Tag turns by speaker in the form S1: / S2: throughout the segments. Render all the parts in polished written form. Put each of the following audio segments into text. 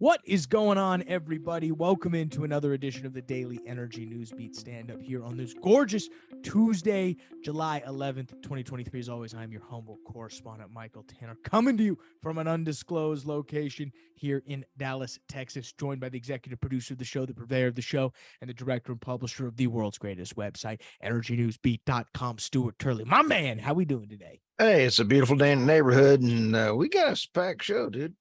S1: What is going on, everybody? Welcome into another edition of the Daily Energy News Beat Stand-Up here on this gorgeous Tuesday, July 11th, 2023. As always, I'm your humble correspondent, Michael Tanner, coming to you from an undisclosed location here in Dallas, Texas, joined by the executive producer of the show, the purveyor of the show, and the director and publisher of the world's greatest website, EnergyNewsBeat.com, Stuart Turley. My man, how we doing today?
S2: Hey, it's a beautiful day in the neighborhood, and we got a packed show, dude.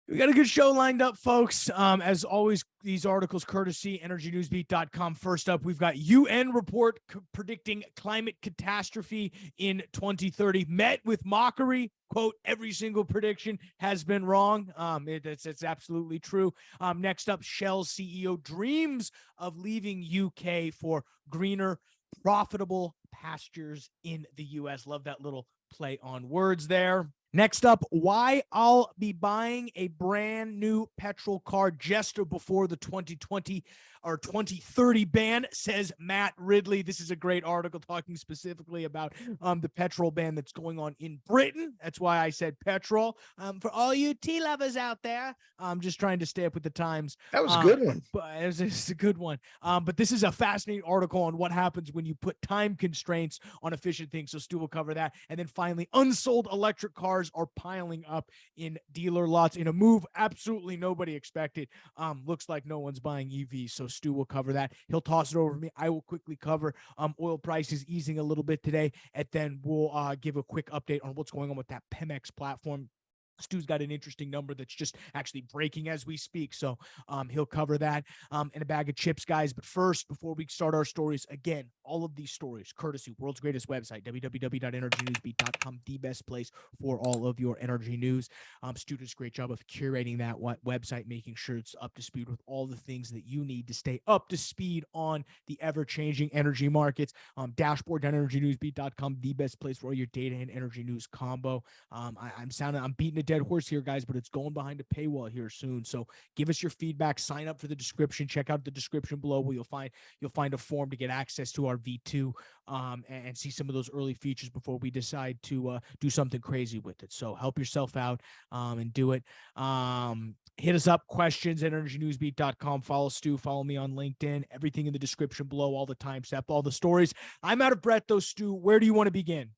S1: We got a good show lined up, folks. As always, these articles courtesy EnergyNewsBeat.com. First up, we've got UN report predicting climate catastrophe in 2030 met with mockery. Quote, every single prediction has been wrong. It's absolutely true. Next up, Shell's CEO dreams of leaving UK for greener, profitable pastures in the U.S. Love that little play on words there. Next up, why I'll be buying a brand new petrol car just before the 2020 or 2030 ban, says Matt Ridley. This is a great article talking specifically about the petrol ban that's going on in Britain. That's why I said petrol. For all you tea lovers out there, I'm just trying to stay up with the times.
S2: That was a good one.
S1: But it's a good one. But this is a fascinating article on what happens when you put time constraints on efficient things. So Stu will cover that. And then finally, unsold electric cars are piling up in dealer lots in a move absolutely nobody expected. Looks like no one's buying EVs. So Stu will cover that. He'll toss it over to me. I will quickly cover oil prices easing a little bit today, and then we'll give a quick update on what's going on with that Pemex platform. Stu's got an interesting number that's just actually breaking as we speak. So he'll cover that and a bag of chips, guys. But first, before we start our stories, again, all of these stories, courtesy world's greatest website, www.energynewsbeat.com, the best place for all of your energy news. Stu does a great job of curating that website, making sure it's up to speed with all the things that you need to stay up to speed on the ever-changing energy markets. Dashboard.energynewsbeat.com, the best place for all your data and energy news combo. I'm beating a dead horse here, guys, but it's going behind a paywall here soon. So give us your feedback, sign up for the description, check out the description below where you'll find a form to get access to our V2 and see some of those early features before we decide to do something crazy with it. So help yourself out and do it. Hit us up, questions at energynewsbeat.com. Follow Stu, follow me on LinkedIn, everything in the description below, all the timestamp, all the stories. I'm out of breath though, Stu. Where do you want to begin?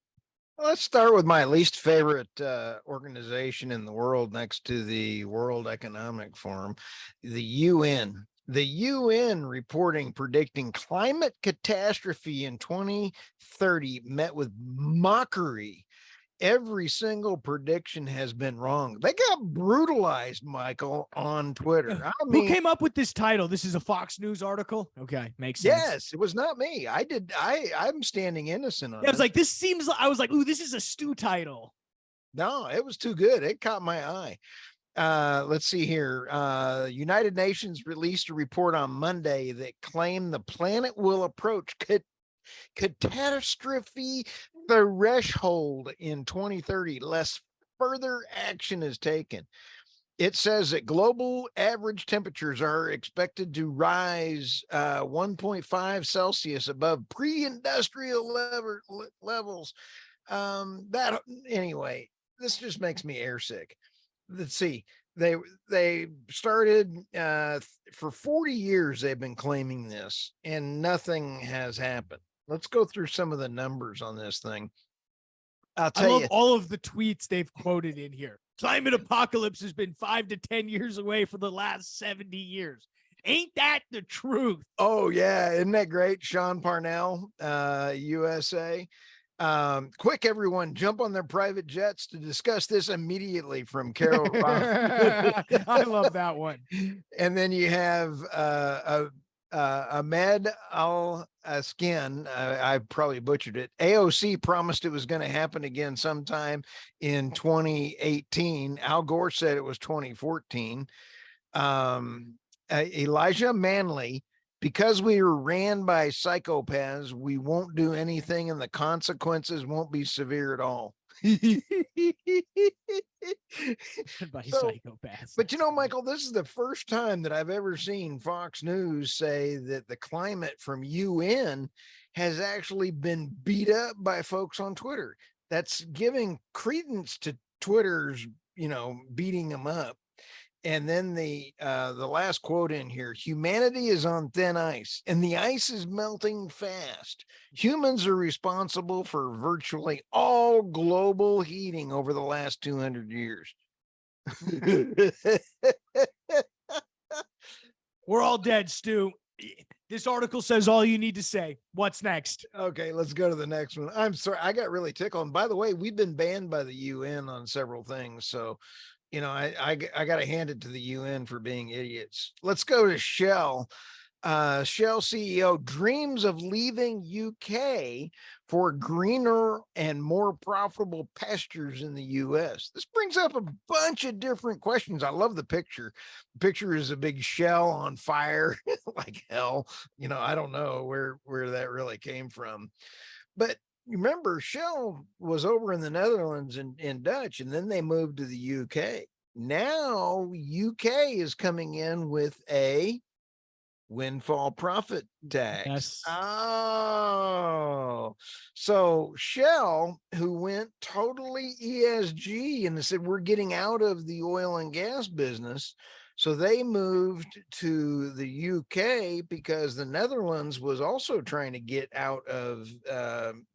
S2: Let's start with my least favorite organization in the world next to the World Economic Forum, the UN. The UN reporting predicting climate catastrophe in 2030 met with mockery. Every single prediction has been wrong. They got brutalized, Michael, on Twitter. I mean,
S1: who came up with this title? This is a Fox News article. Okay, makes sense.
S2: Yes, it was not me. I'm standing innocent on
S1: it. I was like, this seems. I was like, ooh, this is a Stu title.
S2: No, it was too good. It caught my eye. Let's see here. United Nations released a report on Monday that claimed the planet will approach catastrophe threshold in 2030 unless further action is taken. It says that global average temperatures are expected to rise 1.5 Celsius above pre-industrial levels. Anyway, this just makes me airsick. Let's see. They started for 40 years. They've been claiming this, and nothing has happened. Let's go through some of the numbers on this thing. I love
S1: all of the tweets they've quoted in here. Climate apocalypse has been 5 to 10 years away for the last 70 years. Ain't that the truth?
S2: Oh, yeah. Isn't that great? Sean Parnell, USA. Quick, everyone, jump on their private jets to discuss this immediately from Carol.
S1: I love that one.
S2: And then you have Ahmed Al-Askin, I probably butchered it. AOC promised it was going to happen again sometime in 2018. Al Gore said it was 2014. Elijah Manley, because we were ran by psychopaths, we won't do anything and the consequences won't be severe at all.
S1: By psychopaths.
S2: But you know, Michael, this is the first time that I've ever seen Fox News say that the climate from UN has actually been beat up by folks on Twitter. That's giving credence to Twitter's, beating them up. And then the last quote in here: humanity is on thin ice and the ice is melting fast. Humans are responsible for virtually all global heating over the last 200 years.
S1: We're all dead, Stu. This article says all you need to say. What's next?
S2: Okay, let's go to the next one. I'm sorry, I got really tickled. And by the way, we've been banned by the UN on several things. So, you know, I got to hand it to the UN for being idiots. Let's go to Shell. Shell CEO dreams of leaving UK for greener and more profitable pastures in the US. This brings up a bunch of different questions. I love the picture. The picture is a big shell on fire like hell. You know, I don't know where that really came from. But remember, Shell was over in the Netherlands in Dutch, and then they moved to the UK. Now UK is coming in with a windfall profit tax.
S1: Yes.
S2: Oh, so Shell, who went totally ESG and said, we're getting out of the oil and gas business. So they moved to the UK because the Netherlands was also trying to get out of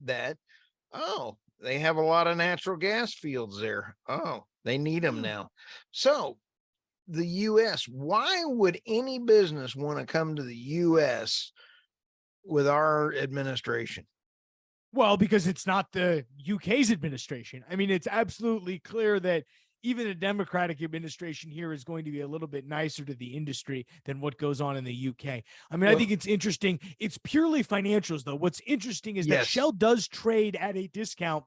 S2: that. Oh, they have a lot of natural gas fields there. Oh, they need them now. So the US, why would any business want to come to the US with our administration?
S1: Well, because it's not the UK's administration. I mean, it's absolutely clear that even a Democratic administration here is going to be a little bit nicer to the industry than what goes on in the UK. I mean, I think it's interesting. It's purely financials, though. What's interesting is that Shell does trade at a discount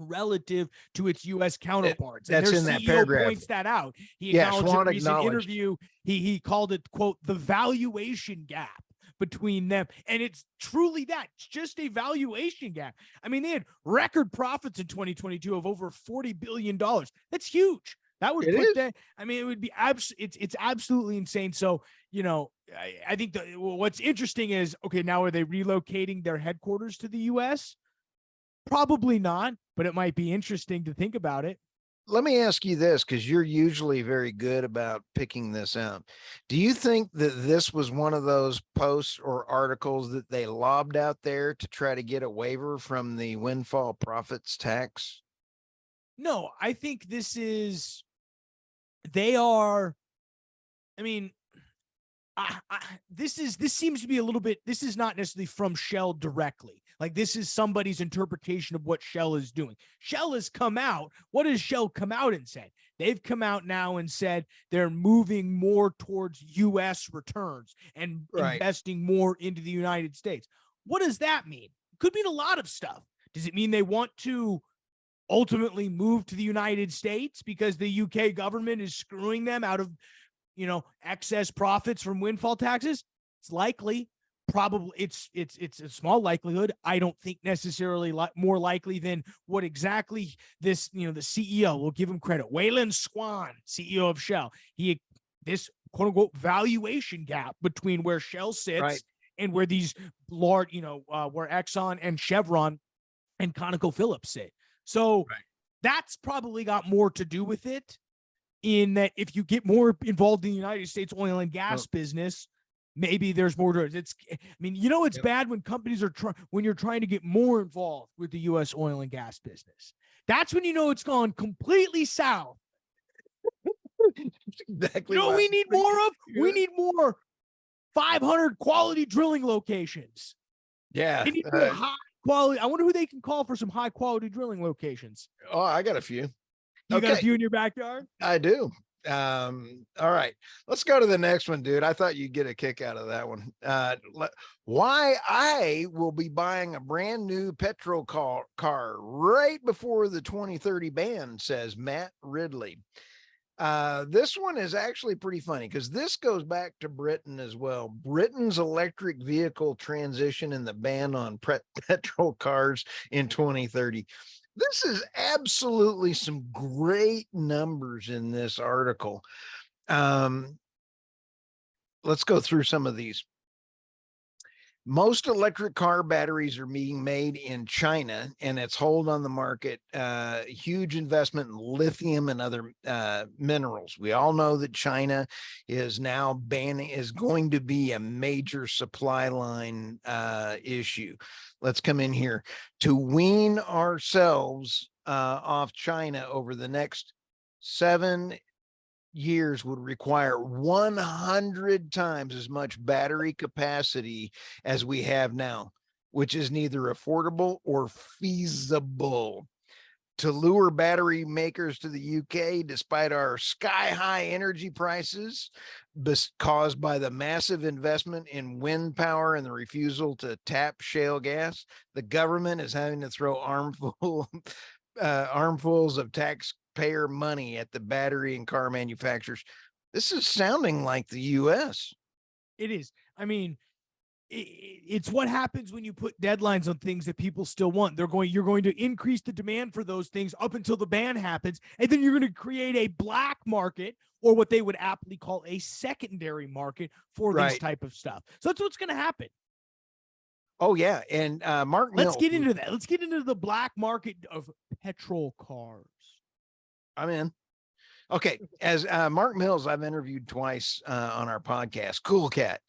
S1: relative to its U.S. counterparts.
S2: That's
S1: and their
S2: in that
S1: CEO
S2: paragraph.
S1: Points that out. He acknowledged in a recent interview, he called it, quote, the valuation gap between them. And it's truly that. It's just a valuation gap. I mean, they had record profits in 2022 of over $40 billion. That's huge. That would put that. I mean, it would be it's absolutely insane. So, you know, I think what's interesting is, okay, now are they relocating their headquarters to the U.S.? Probably not, but it might be interesting to think about it.
S2: Let me ask you this, because you're usually very good about picking this out. Do you think that this was one of those posts or articles that they lobbed out there to try to get a waiver from the windfall profits tax?
S1: No, I think this is, they are, I mean, this seems to be a little bit, this is not necessarily from Shell directly. Like, this is somebody's interpretation of what Shell is doing. Shell has come out. What has Shell come out and said? They've come out now and said they're moving more towards U.S. returns and investing more into the United States. What does that mean? It could mean a lot of stuff. Does it mean they want to ultimately move to the United States because the UK government is screwing them out of, you know, excess profits from windfall taxes? It's likely. Probably it's a small likelihood. I don't think necessarily more likely than what exactly this, you know, the CEO, will give him credit, Wayland Swan, CEO of Shell. This quote unquote valuation gap between where Shell sits and where these large, you know, where Exxon and Chevron and ConocoPhillips sit. So that's probably got more to do with it, in that if you get more involved in the United States oil and gas business, maybe there's more to it. I mean, you know, it's bad when companies are when you're trying to get more involved with the U.S. oil and gas business. That's when you know it's gone completely south.
S2: Exactly.
S1: You know what we need more of? We need more 500 quality drilling locations.
S2: Yeah.
S1: They need more high quality. I wonder who they can call for some high quality drilling locations.
S2: Oh, I got a few.
S1: You got a few in your backyard?
S2: I do. All right, let's go to the next one, dude. I thought you'd get a kick out of that one. Why I will be buying a brand new petrol car right before the 2030 ban, says Matt Ridley. This one is actually pretty funny because this goes back to Britain as well. Britain's electric vehicle transition and the ban on petrol cars in 2030. This is absolutely some great numbers in this article. Let's go through some of these. Most electric car batteries are being made in China, and its hold on the market, huge investment in lithium and other minerals. We all know that China is now is going to be a major supply line issue. Let's come in here to wean ourselves off China over the next 7 years would require 100 times as much battery capacity as we have now, which is neither affordable or feasible. To lure battery makers to the UK, despite our sky high energy prices caused by the massive investment in wind power and the refusal to tap shale gas, the government is having to throw armfuls of taxpayer money at the battery and car manufacturers. This is sounding like the US.
S1: It is. I mean, it's what happens when you put deadlines on things that people still want. You're going to increase the demand for those things up until the ban happens, and then you're going to create a black market, or what they would aptly call a secondary market for this type of stuff. So that's what's going to happen.
S2: Oh yeah, and Mark Mills.
S1: Let's get into that. Let's get into the black market of petrol cars.
S2: I'm in. Okay, as Mark Mills, I've interviewed twice on our podcast. Cool cat.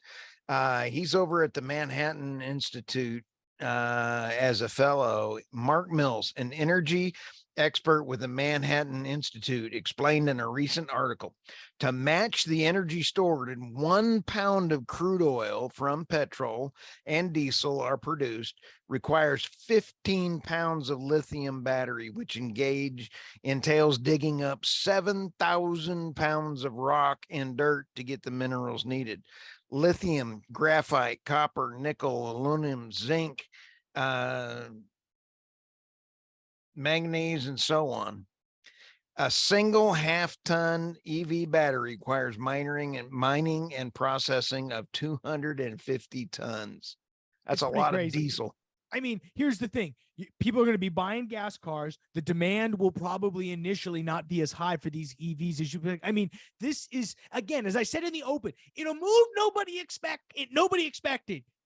S2: He's over at the Manhattan Institute as a fellow. Mark Mills, an energy expert with the Manhattan Institute, explained in a recent article, to match the energy stored in 1 pound of crude oil from petrol and diesel are produced requires 15 pounds of lithium battery, which entails digging up 7,000 pounds of rock and dirt to get the minerals needed. Lithium, graphite, copper, nickel, aluminum, zinc, manganese, and so on. A single half-ton EV battery requires mining and processing of 250 tons. That's a lot of diesel.
S1: I mean, here's the thing. People are going to be buying gas cars. The demand will probably initially not be as high for these EVs as you. I mean, this is, again, as I said in the open, in a move nobody expected.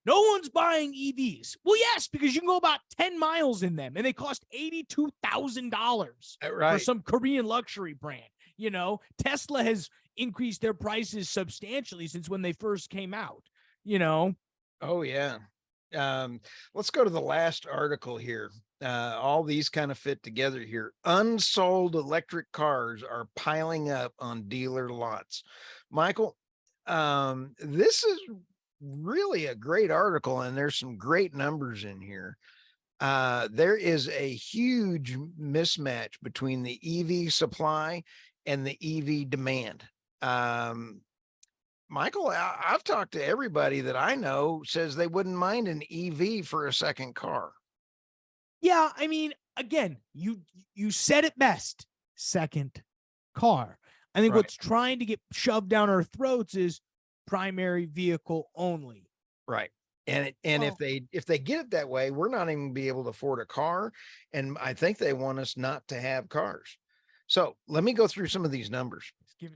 S1: No one's buying EVs. Well, yes, because you can go about 10 miles in them, and they cost $82,000 for some Korean luxury brand. You know, Tesla has increased their prices substantially since when they first came out, you know?
S2: Oh, yeah. Let's go to the last article here. All these kind of fit together here. Unsold electric cars are piling up on dealer lots. Michael, this is really a great article, and there's some great numbers in here. There is a huge mismatch between the EV supply and the EV demand. Michael, I've talked to everybody that I know says they wouldn't mind an EV for a second car.
S1: Yeah, I mean, again, you said it best. Second car. I think what's trying to get shoved down our throats is primary vehicle only.
S2: Right. And if they get it that way, we're not even gonna be able to afford a car. And I think they want us not to have cars. So let me go through some of these numbers.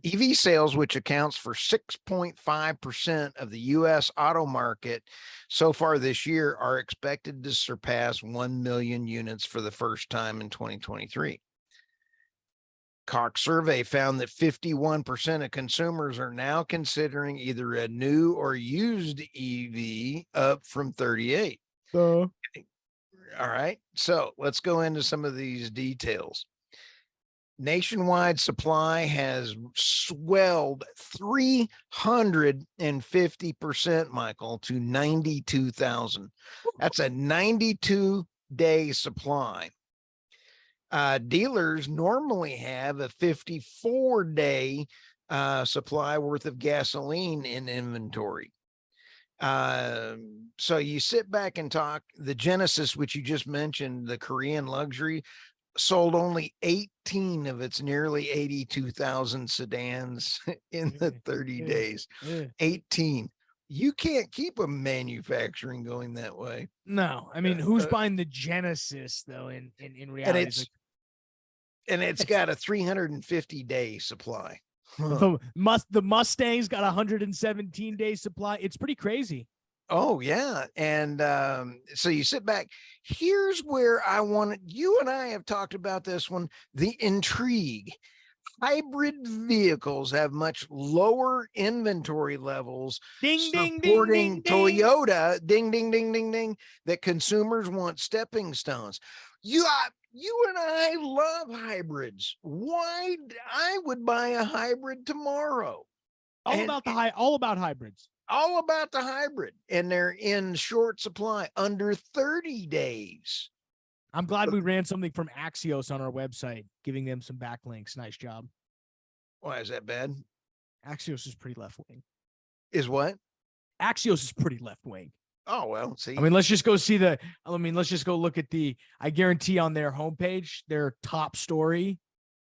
S2: EV sales, which accounts for 6.5% of the US auto market so far this year, are expected to surpass 1 million units for the first time in 2023. Cox survey found that 51% of consumers are now considering either a new or used EV, up from 38. All right, so let's go into some of these details. Nationwide supply has swelled 350%, Michael, to 92,000. That's a 92-day supply. Dealers normally have a 54-day supply worth of gasoline in inventory. So you sit back and talk. The Genesis, which you just mentioned, the Korean luxury, sold only 18 of its nearly 82,000 sedans in the 30 days. 18. You can't keep a manufacturing going that way.
S1: No, I mean, who's buying the Genesis though? In reality,
S2: and it's got a 350-day supply.
S1: The Mustang's got a 117-day supply. It's pretty crazy.
S2: Oh yeah. And so you sit back. Here's where I want you and I have talked about this one, the intrigue. Hybrid vehicles have much lower inventory levels,
S1: Ding, ding, ding,
S2: supporting
S1: ding, ding.
S2: Toyota, ding, ding, ding, ding, ding, that consumers want stepping stones. You and I love hybrids. Why? I would buy a hybrid tomorrow. And
S1: All about hybrids.
S2: all about the hybrid, and they're in short supply, under 30 days.
S1: I'm glad we ran something from Axios on our website, giving them some backlinks. Nice job.
S2: Why is that bad?
S1: Axios is pretty left wing.
S2: Is what?
S1: Axios is pretty left wing.
S2: Oh, well, see.
S1: I mean, let's just go see let's just go look at I guarantee on their homepage, their top story.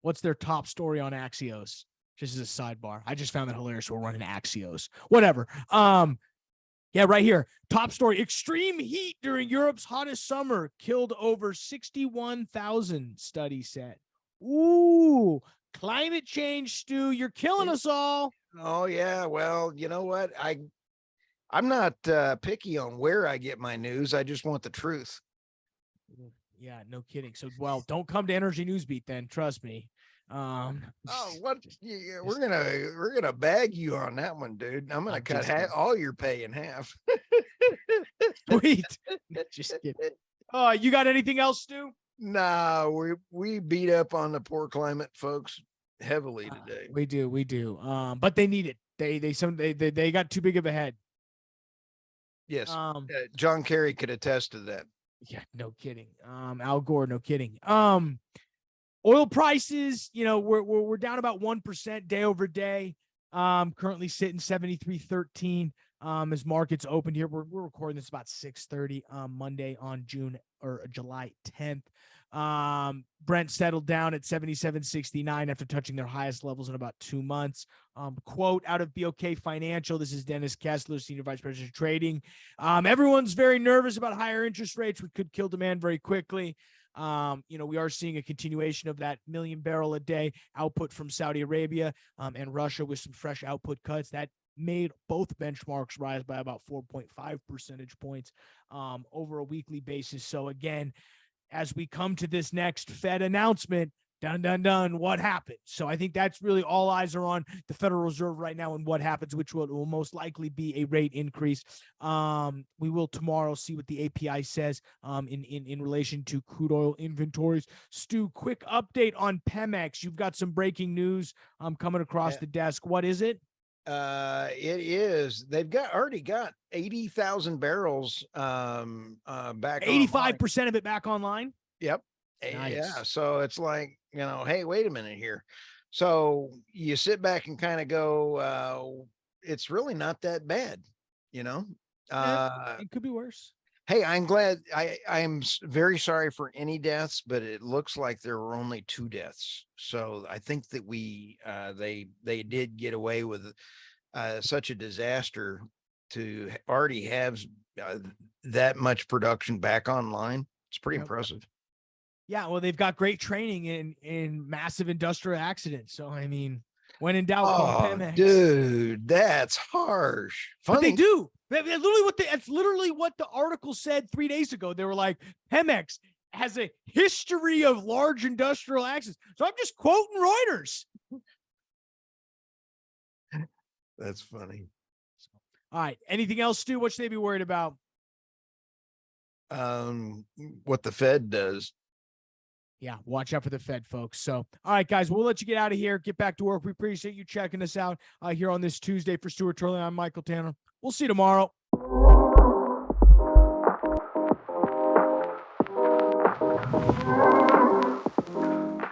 S1: What's their top story on Axios? Just as a sidebar. I just found that hilarious. We're running Axios. Whatever. Yeah, right here. Top story. Extreme heat during Europe's hottest summer killed over 61,000, study said. Ooh, climate change, Stu. You're killing us all.
S2: Oh, yeah. Well, you know what? I'm not picky on where I get my news. I just want the truth.
S1: Yeah, no kidding. So, well, don't come to Energy Newsbeat then. Trust me.
S2: Oh, what? Yeah, we're gonna bag you on that one, dude. I'm gonna cut all your pay in half.
S1: Sweet. Just kidding. You got anything else, Stu?
S2: Nah, we beat up on the poor climate folks heavily today.
S1: We do. But they need it. They got too big of a head.
S2: Yes. John Kerry could attest to that.
S1: Yeah, no kidding. Al Gore, no kidding. Oil prices, we're down about 1% day over day. Currently sitting 73.13. As markets opened here, we're recording this about 6:30 Monday on July 10th. Brent settled down at 77.69 after touching their highest levels in about 2 months. Quote out of BOK Financial. This is Dennis Kessler, Senior Vice President of Trading. Everyone's very nervous about higher interest rates, which could kill demand very quickly. We are seeing a continuation of that 1 million barrel a day output from Saudi Arabia and Russia with some fresh output cuts that made both benchmarks rise by about 4.5 percentage points over a weekly basis. So again, as we come to this next Fed announcement, dun, what happened? So I think that's really all eyes are on the Federal Reserve right now and what happens, which will most likely be a rate increase. We will tomorrow see what the API says in relation to crude oil inventories. Stu, quick update on Pemex. You've got some breaking news coming across the desk. What is it?
S2: It is. They've already got 80,000 barrels back.
S1: 85% of it back online.
S2: Yep. Nice. Yeah. So it's like, hey, wait a minute here. So you sit back and kind of go, it's really not that bad,
S1: It could be worse.
S2: Hey, I'm glad. I'm very sorry for any deaths, but it looks like there were only 2 deaths. So I think that they did get away with such a disaster to already have that much production back online. It's pretty impressive.
S1: Yeah, well, they've got great training in massive industrial accidents. So I mean, when in doubt, call Pemex.
S2: Dude, that's harsh. Funny.
S1: But they do. That's literally what the article said 3 days ago. They were like, Pemex has a history of large industrial accidents. So I'm just quoting Reuters.
S2: That's funny.
S1: All right. Anything else, Stu? What should they be worried about?
S2: What the Fed does.
S1: Yeah, watch out for the Fed, folks. So, all right, guys, we'll let you get out of here. Get back to work. We appreciate you checking us out here on this Tuesday. For Stuart Turley, I'm Michael Tanner. We'll see you tomorrow.